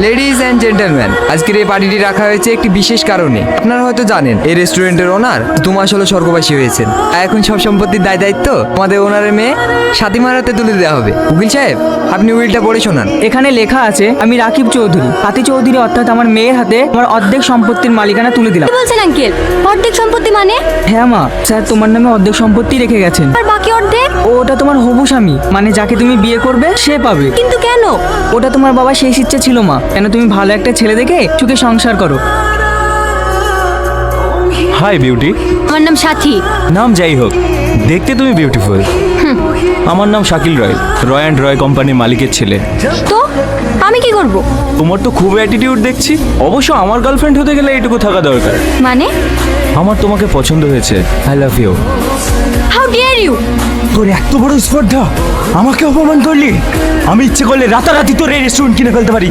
Ladies and gentleman, আজকের এই পার্টিটি রাখা হয়েছে একটি বিশেষ কারণে। আপনারা হয়তো জানেন এই রেস্টুরেন্টের ওনার 2 মাস হলো স্বর্গবাসী হয়েছেন। আর এখন সব সম্পত্তির দায়িত্ব আমাদের ওনারের মেয়ে সাতিমার হাতে তুলে দেওয়া হবে। উকিল সাহেব, আপনি উইলটা পড়ে শোনান। এখানে লেখা আছে, আমি রাকিব চৌধুরী হাতি চৌধুরী অর্থাৎ আমার মেয়ের হাতে আমার অর্ধেক সম্পত্তির মালিকানা তুলে দিলাম। কি বলছেন আঙ্কেল? অর্ধেক সম্পত্তি মানে? হ্যাঁ মা, স্যার তোমার নামে অর্ধেক সম্পত্তি রেখে গেছেন। আর বাকি অর্ধেক? ওটা তোমার হবু স্বামী, মানে যাকে তুমি বিয়ে করবে সে পাবে। কিন্তু কেন? ওটা তোমার বাবা শেষ ইচ্ছে ছিল মা, কেন তুমি ভালো একটা ছেলে দেখে সুখে সংসার করো। Hi beauty. আমার নাম সাথী। নাম যাই হোক, দেখতে তুমি বিউটিফুল। আমার নাম শাকিল রয়, রয় অ্যান্ড রয় কোম্পানির মালিকের ছেলে। তো আমি কি করব? তোমার তো খুব অ্যাটিটিউড দেখছি। অবশ্য আমার গার্লফ্রেন্ড হতে গেলে এইটুকু থাকা দরকার। মানে? আমার তোমাকে পছন্দ হয়েছে। I love you. How dear you! তোর এত বড় স্পর্ধা, আমাকে অপমান করলি। আমি ইচ্ছে করলে রাতারাতি তোর এই রেস্টুরেন্ট কিনে ফেলতে পারি।